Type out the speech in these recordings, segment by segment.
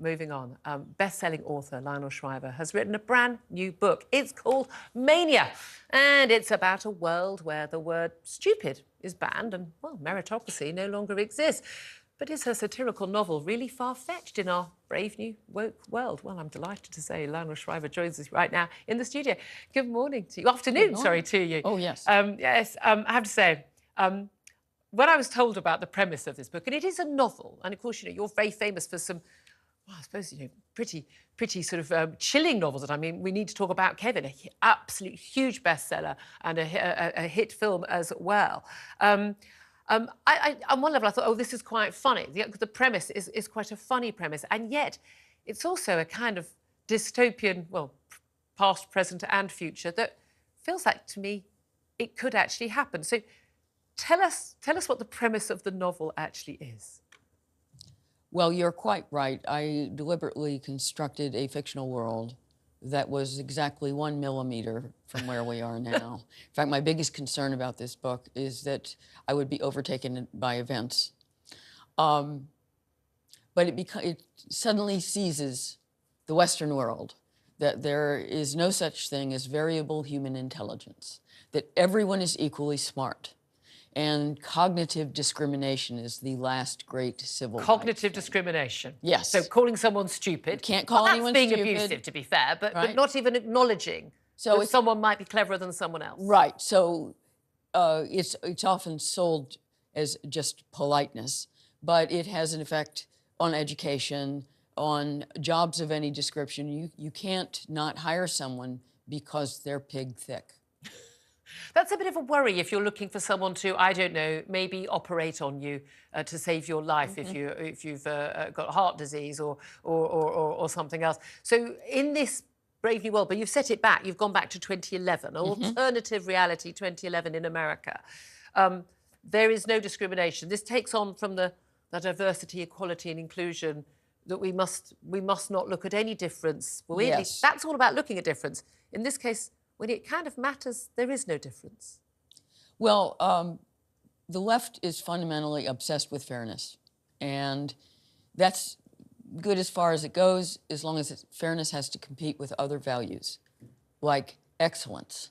moving on. Best-selling author Lionel Shriver has written a brand new book. It's called Mania, and it's about a world where the word stupid is banned and, well, meritocracy no longer exists. But is her satirical novel really far-fetched in our brave new woke world? Well, I'm delighted to say Lionel Shriver joins us right now in the studio. Good morning to you. Afternoon, sorry, to you. Oh, yes. I have to say, when I was told about the premise of this book, and it is a novel, and of course, you know, you're very famous for some, well, I suppose, you know, pretty sort of chilling novels. I mean, we need to talk about Kevin, an absolute huge bestseller and a hit film as well. On one level, I thought, oh, this is quite funny. The premise is quite a funny premise, and yet it's also a kind of dystopian, well, past, present, and future that feels like, to me, it could actually happen. So tell us what the premise of the novel actually is. Well, you're quite right. I deliberately constructed a fictional world that was exactly 1 millimeter from where we are now. In fact, my biggest concern about this book is that I would be overtaken by events. But it suddenly seizes the Western world that there is no such thing as variable human intelligence, that everyone is equally smart. And cognitive discrimination is the last great civil rights Cognitive discrimination. Yes. So calling someone stupid. You can't call anyone stupid. That's being abusive, to be fair, but not even acknowledging that someone might be cleverer than someone else. Right. So it's often sold as just politeness, but it has an effect on education, on jobs of any description. You can't not hire someone because they're pig thick. That's a bit of a worry if you're looking for someone to, I don't know, maybe operate on you to save your life if you've got heart disease or something else. So in this brave new world, but you've set it back. You've gone back to 2011, alternative reality 2011 in America. There is no discrimination. This takes on from the diversity, equality, and inclusion that we must not look at any difference. Well, yes. That's all about looking at difference. In this case, when it kind of matters, there is no difference. Well, the left is fundamentally obsessed with fairness. And that's good as far as it goes, as long as fairness has to compete with other values, like excellence,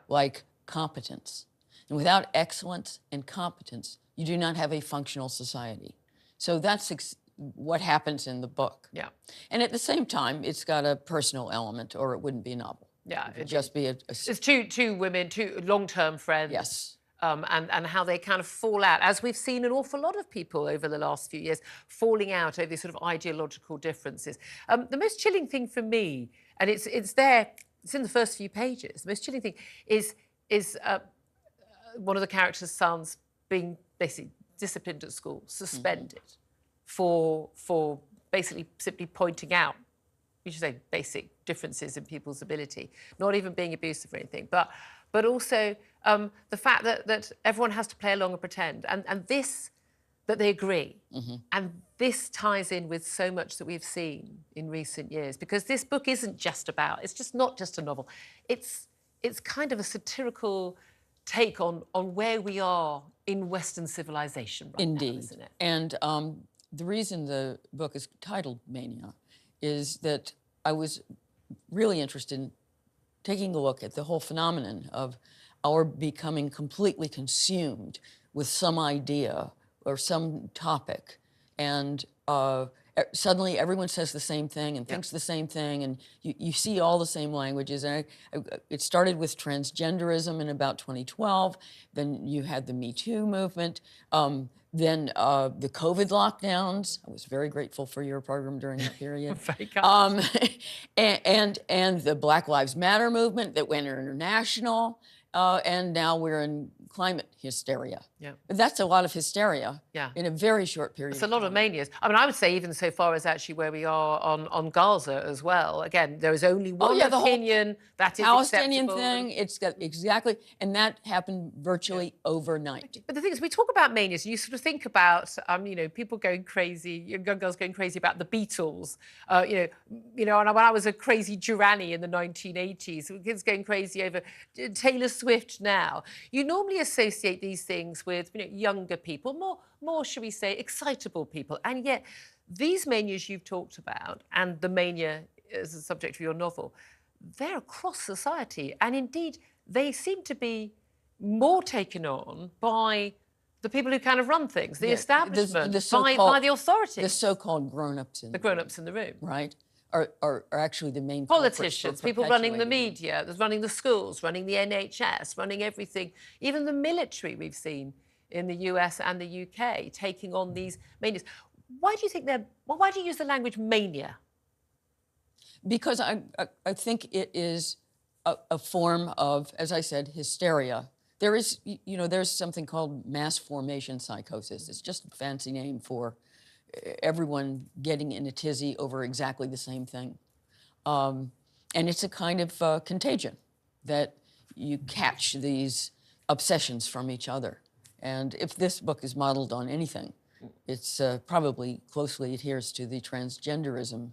like competence. And without excellence and competence, you do not have a functional society. So that's what happens in the book. Yeah. And at the same time, it's got a personal element, or it wouldn't be a novel. Yeah, it'd just be it's two women, two long-term friends. Yes. And how they kind of fall out, as we've seen an awful lot of people over the last few years falling out over these sort of ideological differences. The most chilling thing for me, and it's there, it's in the first few pages. The most chilling thing is one of the characters' sons being basically disciplined at school, suspended for basically simply pointing out, you should say, basic differences in people's ability, not even being abusive or anything, but also the fact that everyone has to play along and pretend, and this, that they agree. And this ties in with so much that we've seen in recent years, because this book isn't just about, it's just not just a novel. It's kind of a satirical take on where we are in Western civilization right now, isn't it? And the reason the book is titled Mania is that I was really interested in taking a look at the whole phenomenon of our becoming completely consumed with some idea or some topic, and suddenly everyone says the same thing and thinks the same thing, and you see all the same languages. And it started with transgenderism in about 2012. Then you had the Me Too movement. Then the COVID lockdowns. I was very grateful for your program during that period. Very kind. And the Black Lives Matter movement that went international. And now we're in climate hysteria. Yeah. That's a lot of hysteria in a very short period. It's a lot of manias. I mean, I would say even so far as actually where we are on Gaza as well. Again, there is only one opinion that is Palestinian acceptable. thing. It's got exactly, and that happened virtually overnight. But the thing is, we talk about manias, and you sort of think about, you know, people going crazy, young girls going crazy about the Beatles. And when I was a crazy Durrani in the 1980s, kids going crazy over Taylor Swift now. You normally associate these things with, younger people, more, should we say, excitable people, and yet these manias you've talked about, and the mania as the subject of your novel, they're across society, and indeed they seem to be more taken on by the people who kind of run things, the establishment, by the authorities. The so-called grown-ups in the grown-ups in the room. Right? Are actually the main politicians, people running the media, running the schools, running the NHS, running everything. Even the military we've seen in the US and the UK taking on these manias. Why do you think why do you use the language mania? Because I think it is a form of, as I said, hysteria. There is, there's something called mass formation psychosis. It's just a fancy name for everyone getting in a tizzy over exactly the same thing. And it's a kind of contagion that you catch these obsessions from each other. And if this book is modeled on anything, it's probably closely adheres to the transgenderism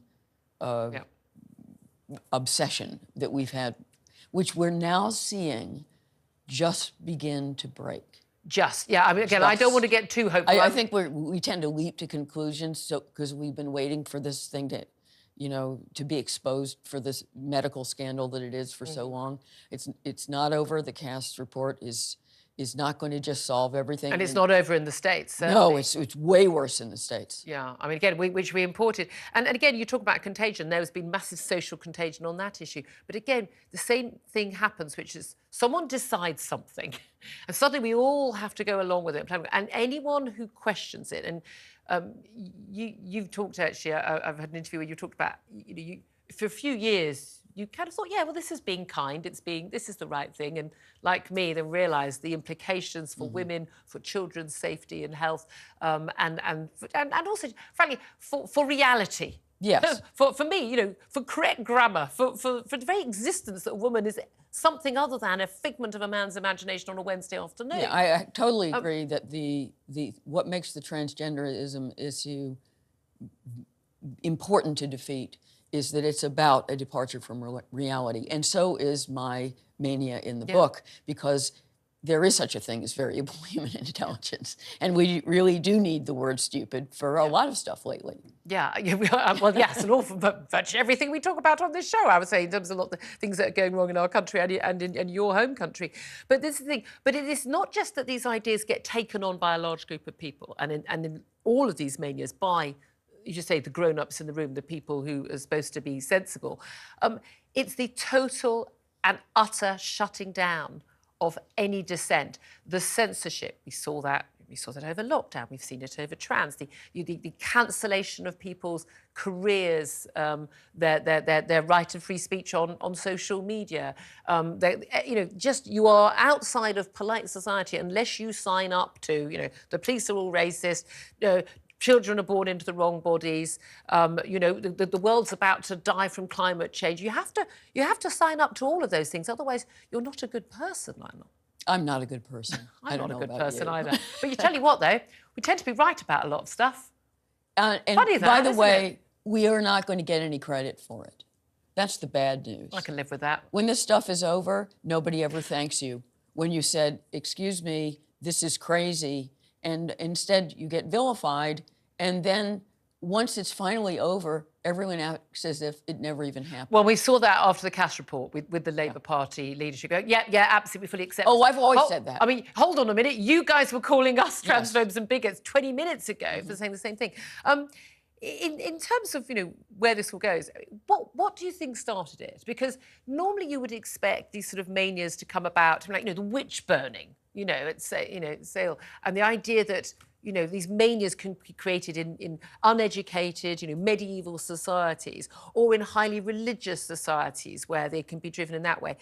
obsession that we've had, which we're now seeing just begin to break. I mean, again, I don't want to get too hopeful. I think we tend to leap to conclusions because we've been waiting for this thing to, to be exposed for this medical scandal that it is for so long. It's not over. The Cass report is not going to just solve everything. And it's not over in the States, certainly. No, it's way worse in the States. Yeah, I mean, again, which we imported. And again, you talk about contagion. There's been massive social contagion on that issue. But again, the same thing happens, which is someone decides something, and suddenly we all have to go along with it. And anyone who questions it, and you've talked, actually, I've had an interview where you talked about, for a few years, you kind of thought, yeah, well, this is being kind, this is the right thing. And like me, then realised the implications for women, for children's safety and health, and also, frankly, for reality. Yes. For me, for correct grammar, for the very existence that a woman is something other than a figment of a man's imagination on a Wednesday afternoon. Yeah, I totally agree that what makes the transgenderism issue important to defeat is that it's about a departure from reality. And so is my mania in the book, because there is such a thing as variable human intelligence. And we really do need the word stupid for a lot of stuff lately. Yeah, well, yes, an awful, but virtually everything we talk about on this show, I would say, in terms of a lot of the things that are going wrong in our country and in your home country. But this is the thing, but it is not just that these ideas get taken on by a large group of people, and in all of these manias by, you just say, the grown-ups in the room, the people who are supposed to be sensible. It's the total and utter shutting down of any dissent, the censorship. We saw that over lockdown. We've seen it over trans. The cancellation of people's careers, their right of free speech on social media. You are outside of polite society unless you sign up to. The police are all racist. Children are born into the wrong bodies. The world's about to die from climate change. You have to sign up to all of those things. Otherwise, you're not a good person, Lionel. I'm not a good person. I'm not a good person either. But you tell you what, though, we tend to be right about a lot of stuff. And Funny that, by the way, it? We are not going to get any credit for it. That's the bad news. I can live with that. When this stuff is over, nobody ever thanks you. When you said, excuse me, this is crazy, and instead you get vilified, and then once it's finally over, everyone acts as if it never even happened. Well, we saw that after the Cass report with the Labour Party leadership. Yeah, absolutely, fully accept. Oh, I've always said that. I mean, hold on a minute. You guys were calling us transphobes and bigots 20 minutes ago for saying the same thing. In terms of, where this all goes, what do you think started it? Because normally you would expect these sort of manias to come about, like, the witch burning, at Sale, and the idea that, these manias can be created in uneducated, medieval societies, or in highly religious societies where they can be driven in that way.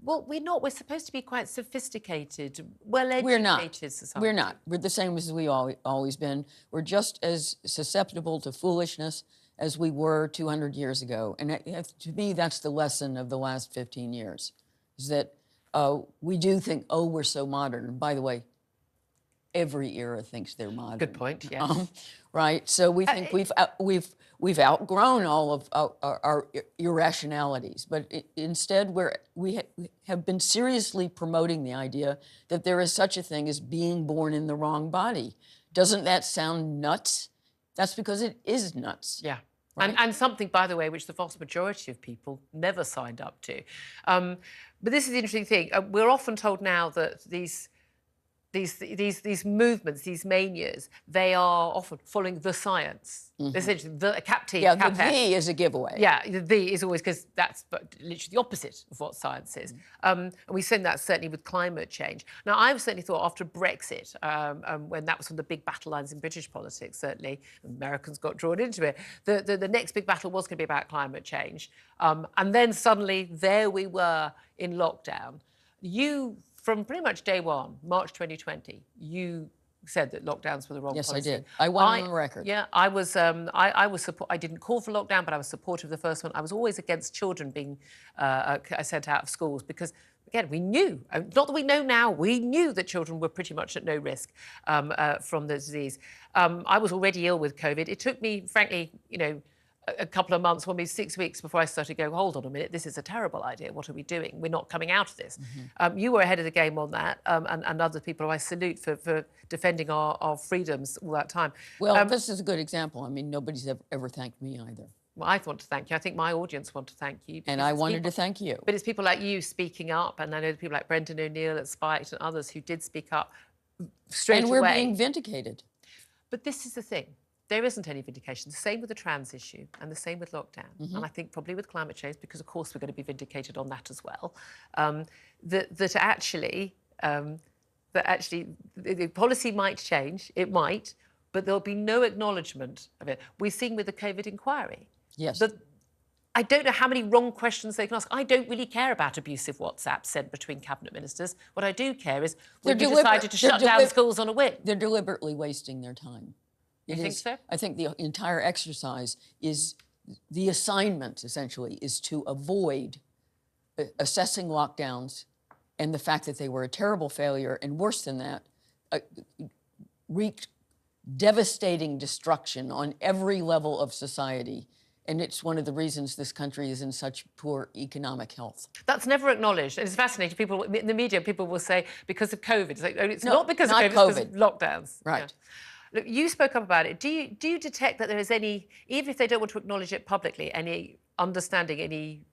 Well, we're not. We're supposed to be quite sophisticated, well-educated society. We're not. We're the same as we always been. We're just as susceptible to foolishness as we were 200 years ago. And to me, that's the lesson of the last 15 years, is that we do think, oh, we're so modern. And by the way, every era thinks they're modern. Good point, yes. Right? So we think we've outgrown all of our irrationalities, but instead we have been seriously promoting the idea that there is such a thing as being born in the wrong body. Doesn't that sound nuts? That's because it is nuts. Yeah. Right? And something, by the way, which the vast majority of people never signed up to. But this is the interesting thing. We're often told now that these movements, these manias, they are often following the science. Essentially, the cap T, Yeah, cap the F. V is a giveaway. Yeah, the is always, because that's literally the opposite of what science is. And we seen that certainly with climate change. Now, I've certainly thought after Brexit, when that was one of the big battle lines in British politics, certainly, Americans got drawn into it, the next big battle was going to be about climate change. And then suddenly, there we were in lockdown. From pretty much day one, March 2020, you said that lockdowns were the wrong policy. Yes, I did. I went on the record. Yeah, I was. I didn't call for lockdown, but I was supportive of the first one. I was always against children being sent out of schools because, again, we knew, not that we know now, we knew that children were pretty much at no risk from the disease. I was already ill with COVID. It took me, frankly, a couple of months, maybe 6 weeks before I started going, hold on a minute, this is a terrible idea. What are we doing? We're not coming out of this. You were ahead of the game on that, and other people I salute for defending our freedoms all that time. Well, this is a good example. I mean, nobody's ever thanked me either. Well, I want to thank you. I think my audience want to thank you. And I wanted to thank you. But it's people like you speaking up, and I know people like Brendan O'Neill at Spiked and others who did speak up straight away. And we're being vindicated. But this is the thing. There isn't any vindication. The same with the trans issue and the same with lockdown. And I think probably with climate change, because of course we're going to be vindicated on that as well, that actually the policy might change, it might, but there'll be no acknowledgement of it. We've seen with the COVID inquiry. Yes. I don't know how many wrong questions they can ask. I don't really care about abusive WhatsApp sent between cabinet ministers. What I do care is when you decided to shut down schools on a whim. They're deliberately wasting their time. You think so? I think the entire exercise is, the assignment essentially is to avoid assessing lockdowns and the fact that they were a terrible failure, and worse than that, wreaked devastating destruction on every level of society. And it's one of the reasons this country is in such poor economic health. That's never acknowledged. It's fascinating. People in the media, people will say because of COVID. It's like, it's No, not because not of COVID, it's because of lockdowns. Right. Yeah. Look, you spoke up about it. Do you detect that there is any, even if they don't want to acknowledge it publicly, any understanding, any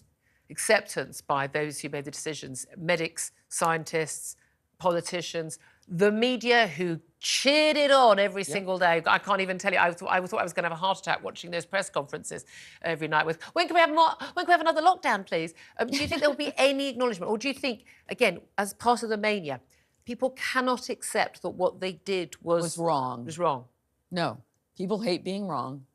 acceptance by those who made the decisions, medics, scientists, politicians, the media who cheered it on every single day? I can't even tell you. I thought I was going to have a heart attack watching those press conferences every night with, when can we have more? When can we have another lockdown, please? Do you think there will be any acknowledgement? Or do you think, again, as part of the mania, people cannot accept that what they did was wrong. Was wrong? No. People hate being wrong.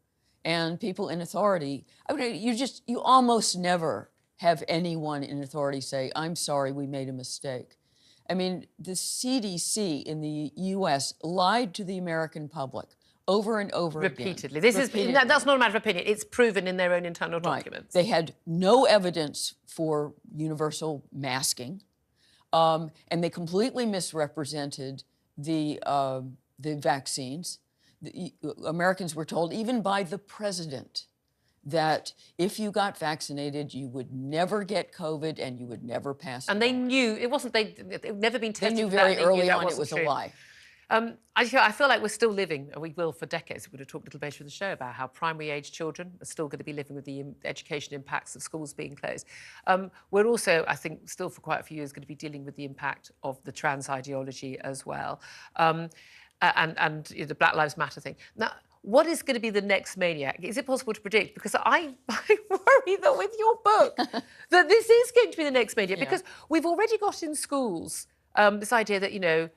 And people in authority, I mean, you almost never have anyone in authority say, I'm sorry, we made a mistake. I mean, the CDC in the US lied to the American public over and over repeatedly. again. That's not a matter of opinion. It's proven in their own internal documents. They had no evidence for universal masking. And they completely misrepresented the vaccines. Americans were told, even by the president, that if you got vaccinated, you would never get COVID and you would never pass it. And they knew, it wasn't, they'd never been tested. They knew very early on it was a lie. I feel like we're still living, and we will for decades. We're going to talk a little later in the show about how primary-age children are still going to be living with the education impacts of schools being closed. We're also, I think, still for quite a few years going to be dealing with the impact of the trans ideology as well, and the Black Lives Matter thing. Now, what is going to be the next maniac? Is it possible to predict? Because I worry that with your book, that this is going to be the next maniac, because we've already got in schools this idea that, no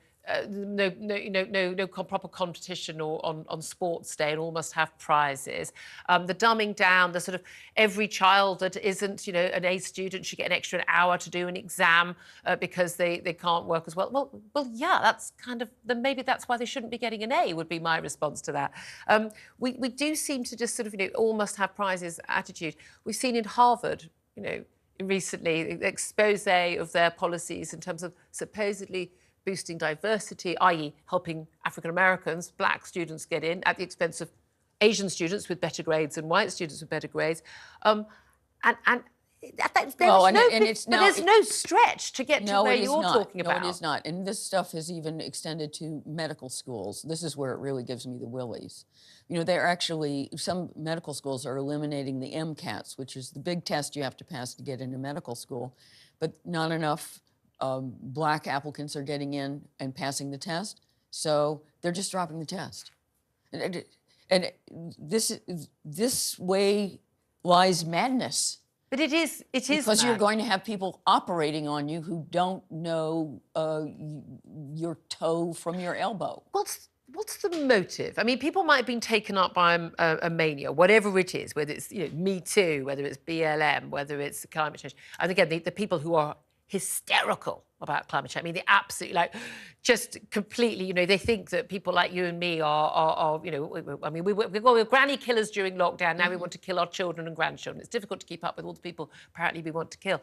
proper competition or on sports day, and all must have prizes. The dumbing down, the sort of every child that isn't, an A student should get an extra hour to do an exam because they can't work as well. Well, yeah, that's kind of, then maybe that's why they shouldn't be getting an A, would be my response to that. We do seem to just sort of, all must have prizes attitude. We've seen in Harvard, recently, the expose of their policies in terms of supposedly boosting diversity, i.e. helping African Americans, black students get in at the expense of Asian students with better grades and white students with better grades. And there's no stretch to get to where you're talking about. No, it is not. And this stuff has even extended to medical schools. This is where it really gives me the willies. You know, they're actually, some medical schools are eliminating the MCATs, which is the big test you have to pass to get into medical school. But not enough black applicants are getting in and passing the test. So they're just dropping the test. And this way lies madness. But it is because mad. You're going to have people operating on you who don't know your toe from your elbow. What's the motive? I mean, people might have been taken up by a mania, whatever it is, whether it's Me Too, whether it's BLM, whether it's climate change. And again, the people who are hysterical about climate change. I mean, they absolutely, just completely, they think that people like you and me are I mean, we're granny killers during lockdown. Now we want to kill our children and grandchildren. It's difficult to keep up with all the people apparently we want to kill.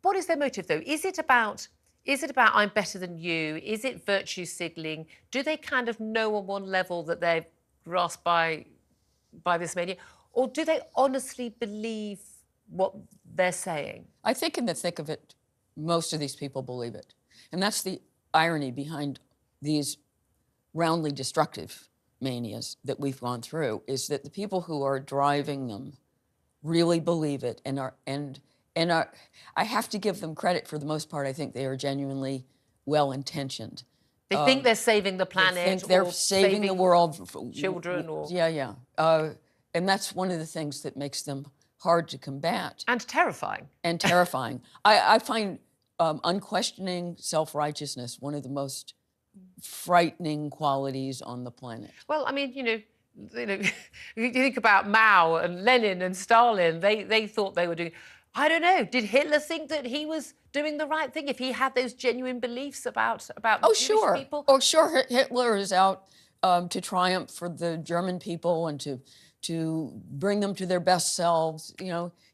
What is their motive, though? Is it about I'm better than you? Is it virtue signaling? Do they kind of know on one level that they're grasped by this mania? Or do they honestly believe what they're saying? I think in the thick of it, most of these people believe it. And that's the irony behind these roundly destructive manias that we've gone through, is that the people who are driving them really believe it and are I have to give them credit. For the most part, I think they are genuinely well-intentioned. They think they're saving the planet. They think they're saving the world. Children or... Yeah. And that's one of the things that makes them hard to combat. And terrifying. I find unquestioning self-righteousness one of the most frightening qualities on the planet. Well, I mean, if you think about Mao and Lenin and Stalin, they thought they were doing... I don't know. Did Hitler think that he was doing the right thing if he had those genuine beliefs about Jewish people? Oh, sure. Hitler is out to triumph for the German people and to bring them to their best selves.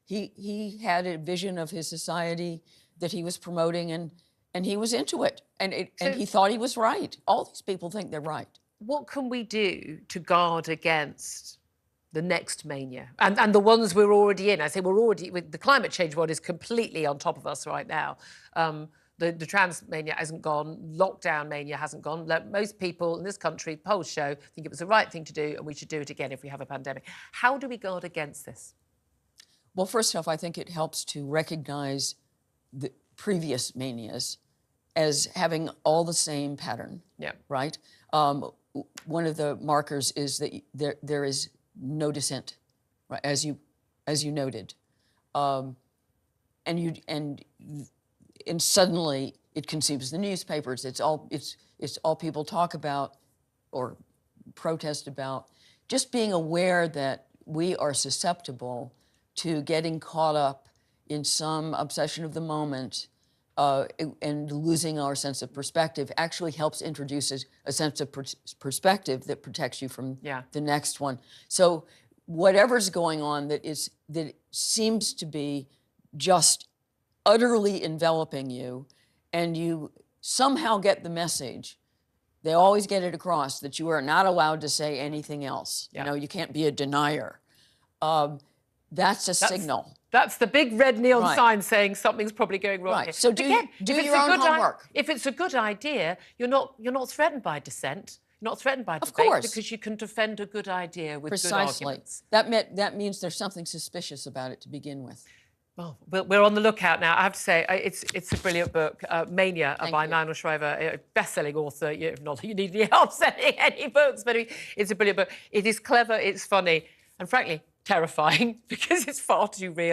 He had a vision of his society that he was promoting, and he was into it. And he thought he was right. All these people think they're right. What can we do to guard against the next mania and the ones we're already in? I say we're already, with the climate change one is completely on top of us right now. The trans mania hasn't gone, lockdown mania hasn't gone. Most people in this country, polls show, think it was the right thing to do and we should do it again if we have a pandemic. How do we guard against this? Well, first off, I think it helps to recognize the previous manias as having all the same pattern. Yeah. Right? One of the markers is that there is no dissent, right? As you noted, and suddenly it consumes the newspapers. It's all people talk about or protest about. Just being aware that we are susceptible to getting caught up in some obsession of the moment and losing our sense of perspective actually helps introduce a sense of perspective that protects you from the next one. So whatever's going on that seems to be just utterly enveloping you, and you somehow get the message, they always get it across that you are not allowed to say anything else. Yeah. You can't be a denier. That's a signal. That's the big red neon sign saying something's probably going wrong here. So do your own homework. If it's a good idea, you're not threatened by dissent. You're not threatened by debate. Of course. Because you can defend a good idea with good arguments. That means there's something suspicious about it to begin with. Well, we're on the lookout now. I have to say, it's a brilliant book, Mania by Lionel Shriver, a best-selling author. Not that you need any help selling any books, but it's a brilliant book. It is clever, it's funny, and frankly, terrifying, because it's far too real.